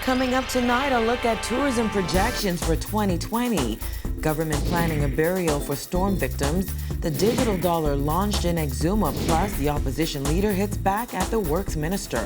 Coming up tonight, a look at tourism projections for 2020. Government planning a burial for storm victims. The digital dollar launched in Exuma. Plus, the opposition leader hits back at the works minister.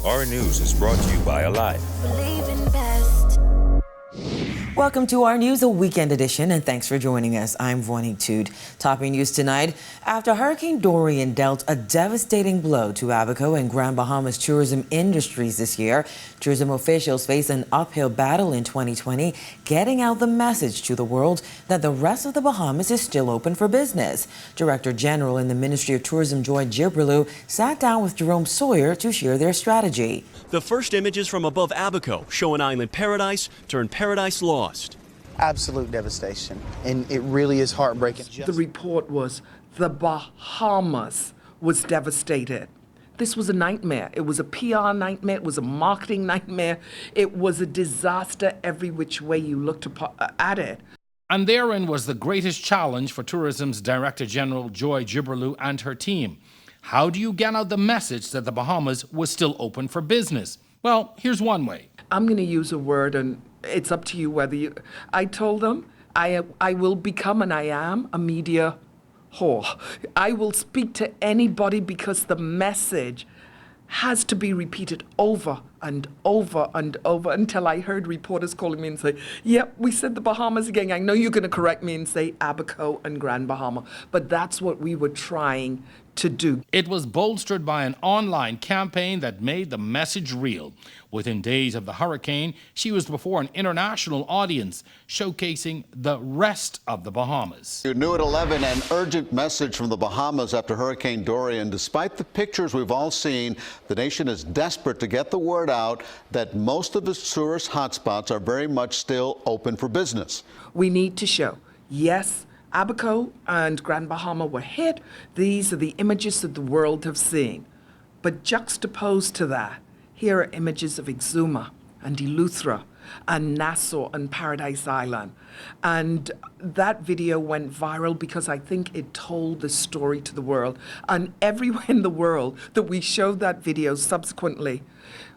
Our News is brought to you by Alive. Welcome to Our News, a weekend edition, and thanks for joining us. I'm Vonnie Tude. Topping news tonight, after Hurricane Dorian dealt a devastating blow to Abaco and Grand Bahamas tourism industries this year, tourism officials face an uphill battle in 2020, getting out the message to the world that the rest of the Bahamas is still open for business. Director General in the Ministry of Tourism, Joy Gibberlew, sat down with Jerome Sawyer to share their strategy. The first images from above Abaco show an island paradise turned paradise lost. Absolute devastation, and it really is heartbreaking. The report was the Bahamas was devastated. This was a nightmare. It was a PR nightmare. It was a marketing nightmare. It was a disaster every which way you looked at it. And therein was the greatest challenge for Tourism's Director General Joy Gibberlew and her team. How do you get out the message that the Bahamas was still open for business? Well, here's one way. I'm going to use a word, and it's up to you whether you... I told them I will become, and I am, a media whore. I will speak to anybody because the message has to be repeated over and over and over until I heard reporters calling me and say, yep, we said the Bahamas again. I know you're going to correct me and say Abaco and Grand Bahama, but that's what we were trying to do. It was bolstered by an online campaign that made the message real. Within days of the hurricane, she was before an international audience, showcasing the rest of the Bahamas. New at 11, an urgent message from the Bahamas after Hurricane Dorian. Despite the pictures we've all seen, the nation is desperate to get the word out that most of its tourist hotspots are very much still open for business. We need to show, yes, Abaco and Grand Bahama were hit. These are the images that the world have seen. But juxtaposed to that, here are images of Exuma and Eleuthera and Nassau and Paradise Island. And that video went viral because I think it told the story to the world. And everywhere in the world that we showed that video subsequently,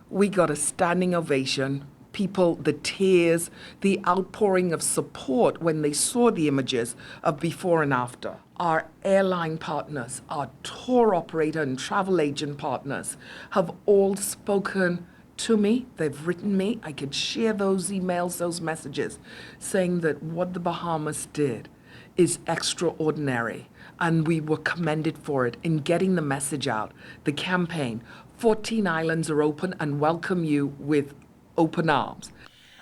we got a standing ovation. People, the tears, the outpouring of support when they saw the images of before and after. Our airline partners, our tour operator and travel agent partners have all spoken to me. They've written me. I could share those emails, those messages, saying that what the Bahamas did is extraordinary. And we were commended for it in getting the message out. The campaign, 14 islands are open and welcome you with open arms.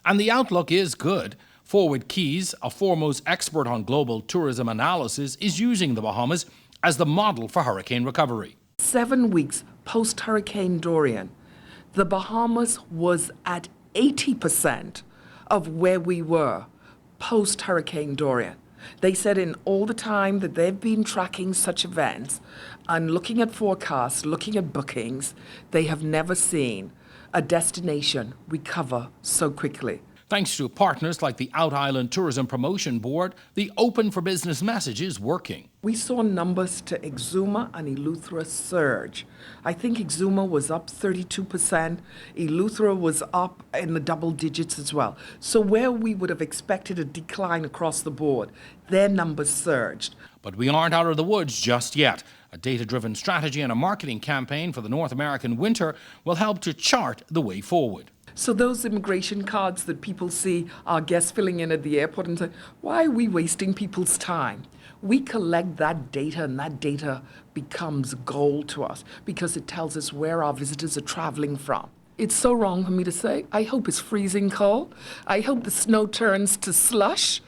And the outlook is good. Forward Keys, a foremost expert on global tourism analysis, is using the Bahamas as the model for hurricane recovery. 7 weeks post-Hurricane Dorian, the Bahamas was at 80% of where we were post-Hurricane Dorian. They said in all the time that they've been tracking such events and looking at forecasts, looking at bookings, they have never seen a destination recover so quickly. Thanks to partners like the Out Island Tourism Promotion Board, the Open for Business message is working. We saw numbers to Exuma and Eleuthera surge. I think Exuma was up 32%. Eleuthera was up in the double digits as well. So where we would have expected a decline across the board, their numbers surged. But we aren't out of the woods just yet. A data-driven strategy and a marketing campaign for the North American winter will help to chart the way forward. So those immigration cards that people see our guests filling in at the airport and say, why are we wasting people's time? We collect that data, and that data becomes gold to us because it tells us where our visitors are traveling from. It's so wrong for me to say, I hope it's freezing cold. I hope the snow turns to slush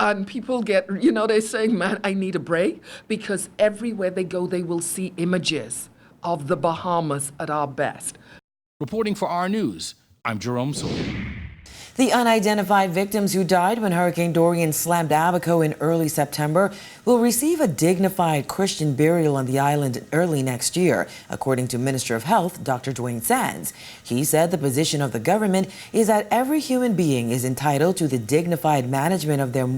and people get, they're saying, man, I need a break, because everywhere they go, they will see images of the Bahamas at our best. Reporting for Our News, I'm Jerome Sawyer. The unidentified victims who died when Hurricane Dorian slammed Abaco in early September will receive a dignified Christian burial on the island early next year, according to Minister of Health, Dr. Dwayne Sands. He said the position of the government is that every human being is entitled to the dignified management of their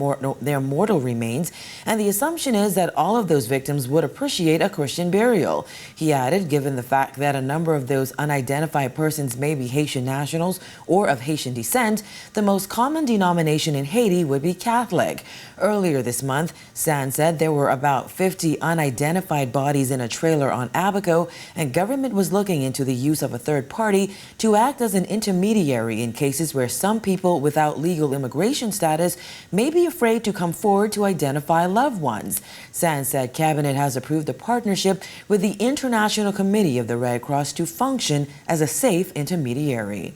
mortal remains, and the assumption is that all of those victims would appreciate a Christian burial. He added, given the fact that a number of those unidentified persons may be Haitian nationals or of Haitian descent, the most common denomination in Haiti would be Catholic. Earlier this month, Sands said there were about 50 unidentified bodies in a trailer on Abaco, and government was looking into the use of a third party to act as an intermediary in cases where some people without legal immigration status may be afraid to come forward to identify loved ones. Sands said Cabinet has approved a partnership with the International Committee of the Red Cross to function as a safe intermediary.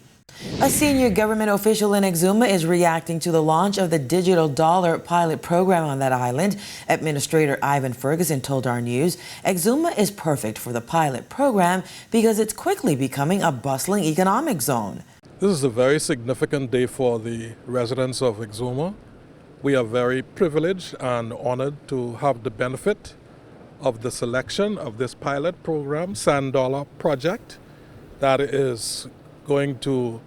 A senior government official in Exuma is reacting to the launch of the digital dollar pilot program on that island. Administrator Ivan Ferguson told Our News Exuma is perfect for the pilot program because it's quickly becoming a bustling economic zone. This is a very significant day for the residents of Exuma. We are very privileged and honored to have the benefit of the selection of this pilot program, Sand Dollar Project, that is going to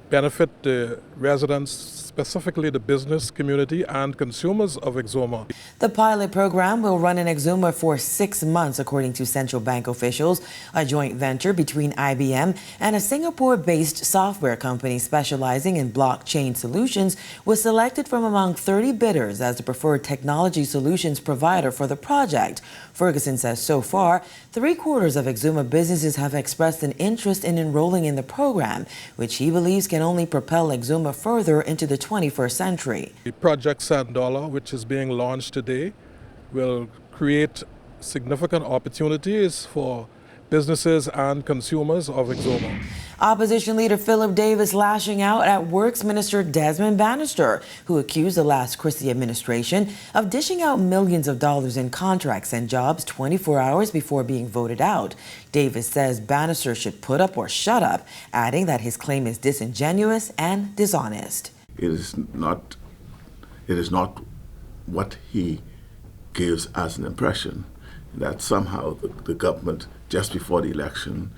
benefit the residents, specifically the business community and consumers of Exuma. The pilot program will run in Exuma for 6 months, according to central bank officials. A joint venture between IBM and a Singapore-based software company specializing in blockchain solutions was selected from among 30 bidders as the preferred technology solutions provider for the project. Ferguson says so far, 3/4 of Exuma businesses have expressed an interest in enrolling in the program, which he believes can only propel Exuma further into the 21st century. The Project Sand Dollar, which is being launched today, will create significant opportunities for businesses and consumers of Exuma. Opposition leader Philip Davis lashing out at Works Minister Desmond Bannister, who accused the last Christie administration of dishing out millions of dollars in contracts and jobs 24 hours before being voted out. Davis says Bannister should put up or shut up, adding that his claim is disingenuous and dishonest. It is not what he gives as an impression, that somehow the government, just before the election,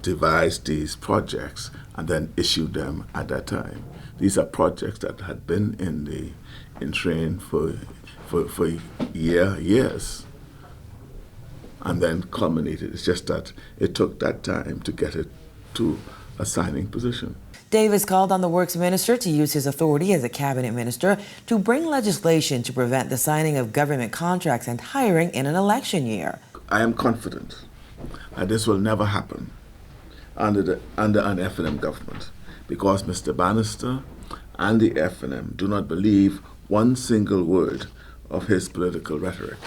devised these projects and then issued them at that time. These are projects that had been in train for years and then culminated. It's just that it took that time to get it to a signing position. Davis called on the Works Minister to use his authority as a cabinet minister to bring legislation to prevent the signing of government contracts and hiring in an election year. I am confident that this will never happen under an FNM government, because Mr. Bannister and the FNM do not believe one single word of his political rhetoric.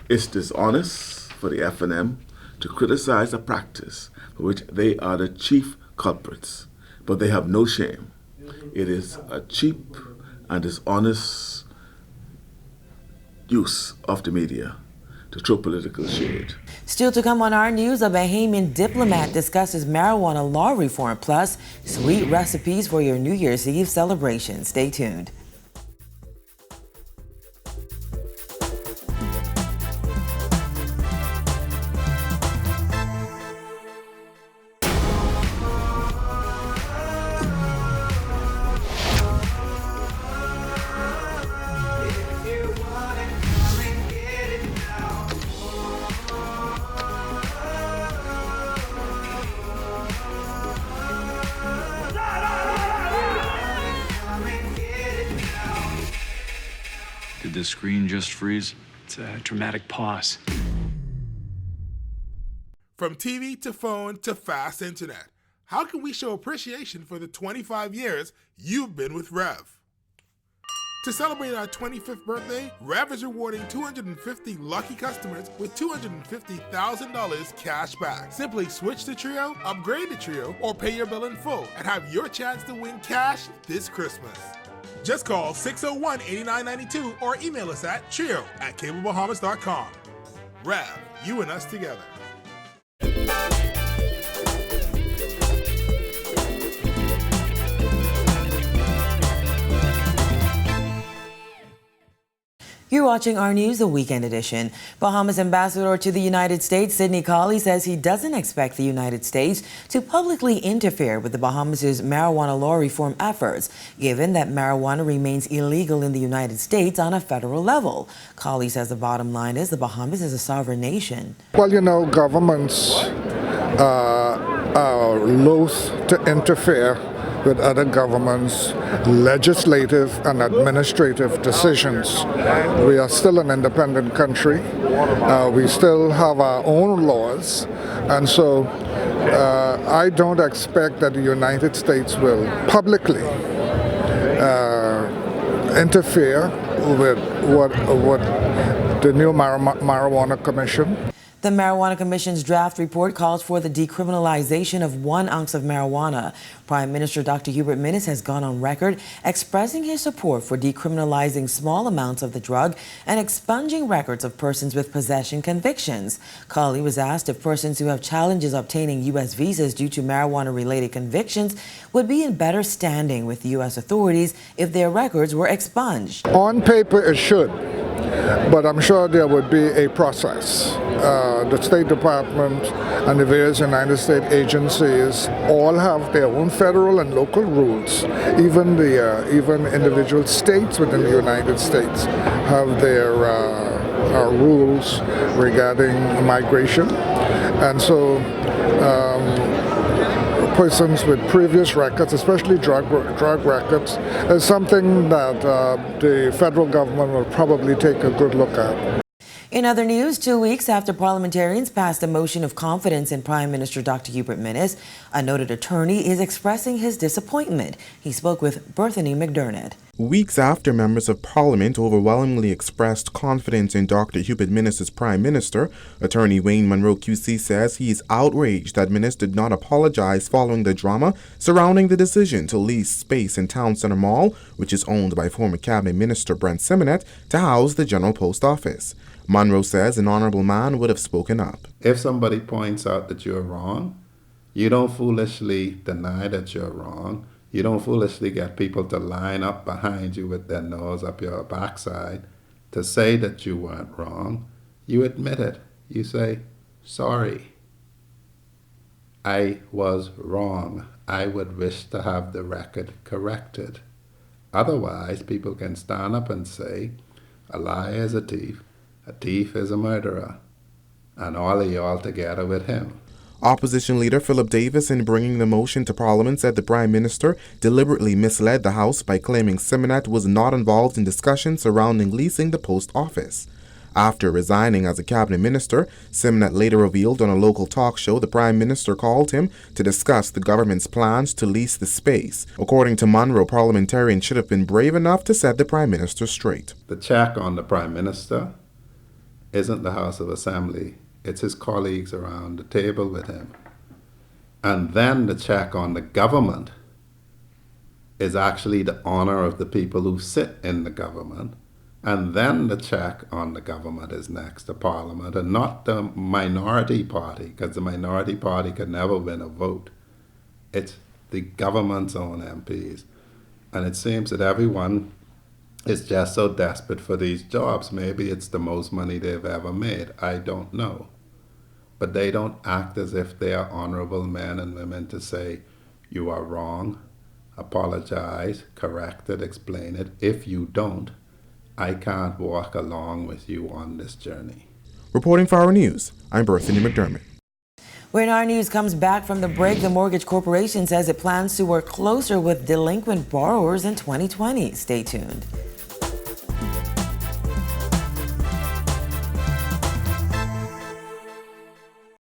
It's dishonest for the FNM to criticize a practice for which they are the chief culprits, but they have no shame. It is a cheap and dishonest use of the media to throw political shade. Still to come on Our News, a Bahamian diplomat discusses marijuana law reform, plus sweet recipes for your New Year's Eve celebration. Stay tuned. Did the screen just freeze? It's a dramatic pause. From TV to phone to fast internet, how can we show appreciation for the 25 years you've been with Rev? To celebrate our 25th birthday, Rev is rewarding 250 lucky customers with $250,000 cash back. Simply switch to Trio, upgrade to Trio, or pay your bill in full and have your chance to win cash this Christmas. Just call 601-8992 or email us at trio@cablebahamas.com. Rev, you and us together. You're watching Our News, the weekend edition. Bahamas ambassador to the United States, Sidney Colley, says he doesn't expect the United States to publicly interfere with the Bahamas' marijuana law reform efforts, given that marijuana remains illegal in the United States on a federal level. Colley says the bottom line is the Bahamas is a sovereign nation. Well, you know, governments are loath to interfere with other governments' legislative and administrative decisions. We are still an independent country. We still have our own laws. And so I don't expect that the United States will publicly interfere with what the new Marijuana Commission. The Marijuana Commission's draft report calls for the decriminalization of 1 ounce of marijuana. Prime Minister Dr. Hubert Minnis has gone on record expressing his support for decriminalizing small amounts of the drug and expunging records of persons with possession convictions. Colley was asked if persons who have challenges obtaining U.S. visas due to marijuana-related convictions would be in better standing with U.S. authorities if their records were expunged. On paper, it should, but I'm sure there would be a process. The State Department and the various United States agencies all have their own federal and local rules. Even individual states within the United States have their rules regarding migration. And so persons with previous records, especially drug records, is something that the federal government will probably take a good look at. In other news, 2 weeks after parliamentarians passed a motion of confidence in Prime Minister Dr. Hubert Minnis, a noted attorney is expressing his disappointment. He spoke with Berthany McDermott. Weeks after members of Parliament overwhelmingly expressed confidence in Dr. Hubert Minnis as Prime Minister, attorney Wayne Monroe QC says he is outraged that Minnis did not apologize following the drama surrounding the decision to lease space in Town Center Mall, which is owned by former Cabinet Minister Brent Simonet, to house the General Post Office. Monroe says an honorable man would have spoken up. If somebody points out that you're wrong, you don't foolishly deny that you're wrong. You don't foolishly get people to line up behind you with their nose up your backside to say that you weren't wrong. You admit it. You say, sorry, I was wrong. I would wish to have the record corrected. Otherwise, people can stand up and say, a liar is a thief is a murderer, and all of y'all together with him. Opposition leader Philip Davis, in bringing the motion to Parliament, said the Prime Minister deliberately misled the House by claiming Simonet was not involved in discussions surrounding leasing the post office. After resigning as a cabinet minister, Simonet later revealed on a local talk show the Prime Minister called him to discuss the government's plans to lease the space. According to Monroe, parliamentarians should have been brave enough to set the Prime Minister straight. The check on the Prime Minister isn't the House of Assembly. It's his colleagues around the table with him. And then the check on the government is actually the honor of the people who sit in the government. And then the check on the government is next to Parliament, and not the minority party, because the minority party could never win a vote. It's the government's own MPs. And it seems that everyone is just so desperate for these jobs. Maybe it's the most money they've ever made. I don't know. But they don't act as if they are honorable men and women to say, you are wrong, apologize, correct it, explain it. If you don't, I can't walk along with you on this journey. Reporting for Our News, I'm Berthany McDermott. When Our News comes back from the break, the Mortgage Corporation says it plans to work closer with delinquent borrowers in 2020. Stay tuned.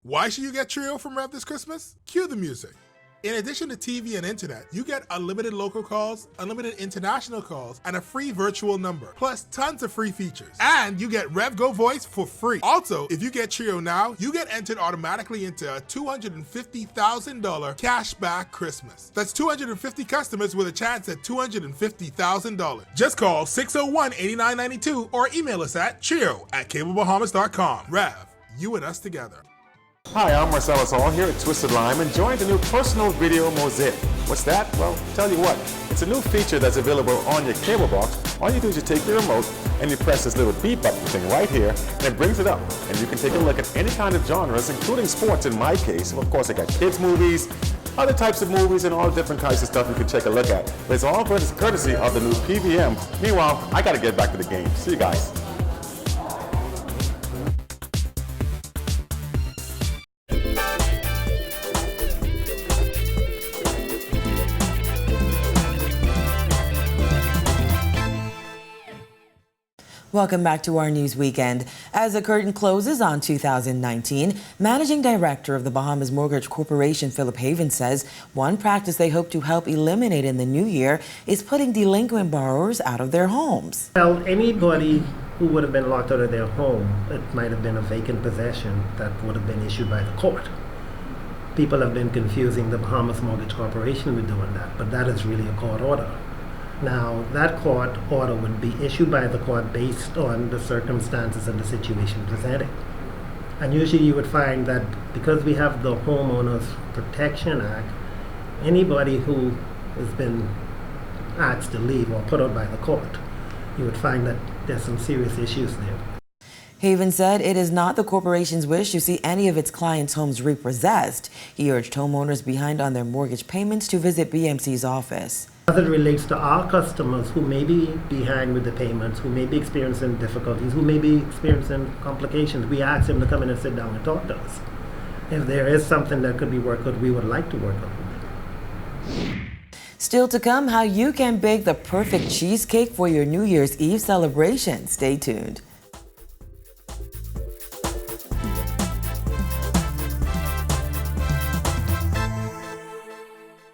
Why should you get Trio from Rev this Christmas? Cue the music. In addition to TV and internet, you get unlimited local calls, unlimited international calls, and a free virtual number, plus tons of free features. And you get Rev Go Voice for free. Also, if you get Trio now, you get entered automatically into a $250,000 cashback Christmas. That's 250 customers with a chance at $250,000. Just call 601-8992 or email us at trio@cablebahamas.com. Rev, you and us together. Hi, I'm Marcellus Hall here at Twisted Lime, enjoying the new personal video mosaic. What's that? Well, tell you what, it's a new feature that's available on your cable box All you do is you take your remote and you press this little beep button thing right here, and it brings it up. And you can take a look at any kind of genres, including sports in my case. Of course, I got kids' movies, other types of movies, and all different kinds of stuff you can take a look at. But it's all courtesy of the new PVM. Meanwhile, I got to get back to the game. See you guys. Welcome back to our news weekend. As the curtain closes on 2019, Managing Director of the Bahamas Mortgage Corporation, Philip Haven, says one practice they hope to help eliminate in the new year is putting delinquent borrowers out of their homes. Well, anybody who would have been locked out of their home, it might have been a vacant possession that would have been issued by the court. People have been confusing the Bahamas Mortgage Corporation with doing that, but that is really a court order. Now, that court order would be issued by the court based on the circumstances and the situation presented. And usually you would find that because we have the Homeowners Protection Act, anybody who has been asked to leave or put out by the court, you would find that there's some serious issues there. Haven said it is not the corporation's wish to see any of its clients' homes repossessed. He urged homeowners behind on their mortgage payments to visit BMC's office. As it relates to our customers who may be behind with the payments, who may be experiencing difficulties, who may be experiencing complications, we ask them to come in and sit down and talk to us. If there is something that could be worked out, we would like to work on. Still to come, how you can bake the perfect cheesecake for your New Year's Eve celebration. Stay tuned.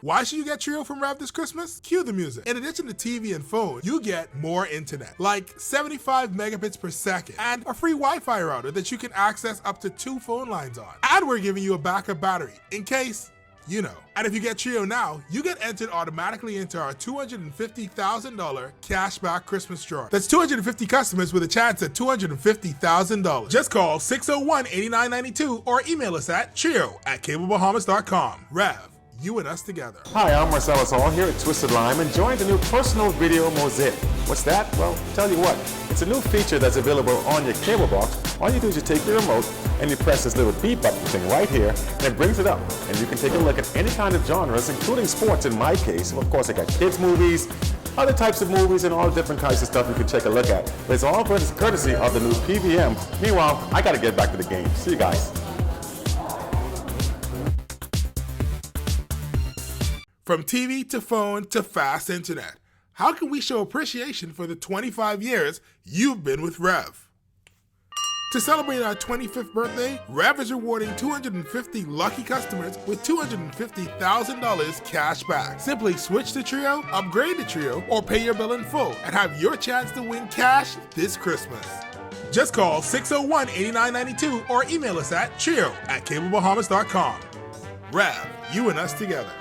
Why should you get Trio from Rev this Christmas? Cue the music. In addition to TV and phone, you get more internet, like 75 megabits per second, and a free Wi-Fi router that you can access up to 2 phone lines on. And we're giving you a backup battery, in case you know. And if you get Trio now, you get entered automatically into our $250,000 cashback Christmas draw. That's 250 customers with a chance at $250,000. Just call 601-8992 or email us at trio@cablebahamas.com. Rev, you and us together. Hi, I'm Marcellus Hall here at Twisted Lime, enjoying the new personal video mosaic. What's that? Well, tell you what, it's a new feature that's available on your cable box. All you do is you take your remote and you press this little beep button thing right here, and it brings it up. And you can take a look at any kind of genres, including sports in my case. Of course, I got kids' movies, other types of movies, and all different kinds of stuff you can take a look at. But it's all courtesy of the new PVM. Meanwhile, I got to get back to the game. See you guys. From TV to phone to fast internet, how can we show appreciation for the 25 years you've been with Rev? To celebrate our 25th birthday, Rev is rewarding 250 lucky customers with $250,000 cash back. Simply switch to Trio, upgrade to Trio, or pay your bill in full and have your chance to win cash this Christmas. Just call 601-8992 or email us at trio@cablebahamas.com. Rev, you and us together.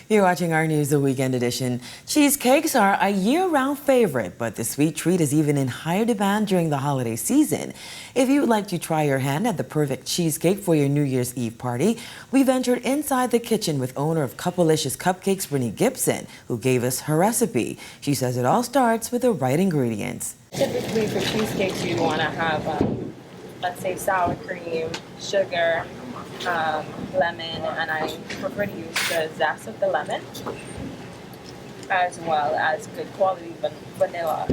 You're watching Our News, the Weekend Edition. Cheesecakes are a year-round favorite, but the sweet treat is even in higher demand during the holiday season. If you would like to try your hand at the perfect cheesecake for your New Year's Eve party, we ventured inside the kitchen with owner of Couplelicious Cupcakes, Brittany Gibson, who gave us her recipe. She says it all starts with the right ingredients. Typically for cheesecakes, you'd want to have, let's say, sour cream, sugar, lemon, and I prefer to use the zest of the lemon as well as good quality vanilla.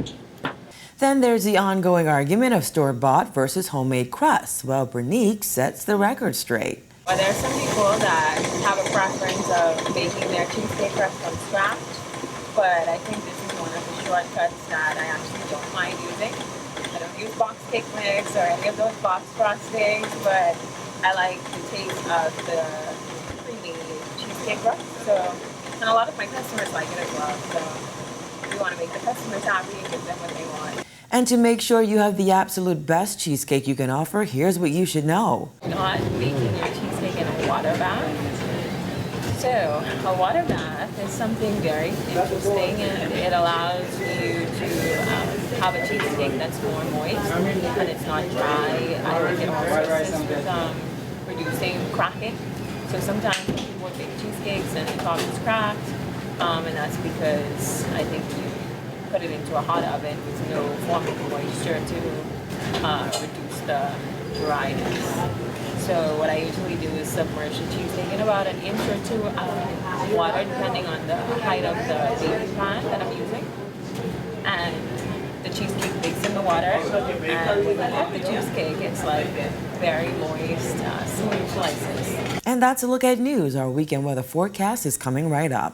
Then there's the ongoing argument of store-bought versus homemade crusts. Well, Bernice sets the record straight. Well, there are some people that have a preference of making their cheesecake crust from scratch, but I think this is one of the shortcuts that I actually don't mind using. I don't use box cake mix or any of those box frostings, but I like the taste of the creamy cheesecake crust. So, and a lot of my customers like it as well. So we want to make the customers happy and give them what they want. And to make sure you have the absolute best cheesecake you can offer, here's what you should know. Not making your cheesecake in a water bath. So a water bath is something very interesting, and it allows you to have a cheesecake that's more moist and it's not dry. I think it also assists with reducing cracking. So sometimes people would make cheesecakes and the top is cracked, and that's because I think you put it into a hot oven with no form of moisture to reduce the dryness. So what I usually do is submerge the cheesecake in about an inch or two of water, depending on the height of the baking pan that I'm using. And the cheesecake bakes in the water, and when you have the cheesecake, it's like very moist, smooth slices. And that's a look at news. Our weekend weather forecast is coming right up.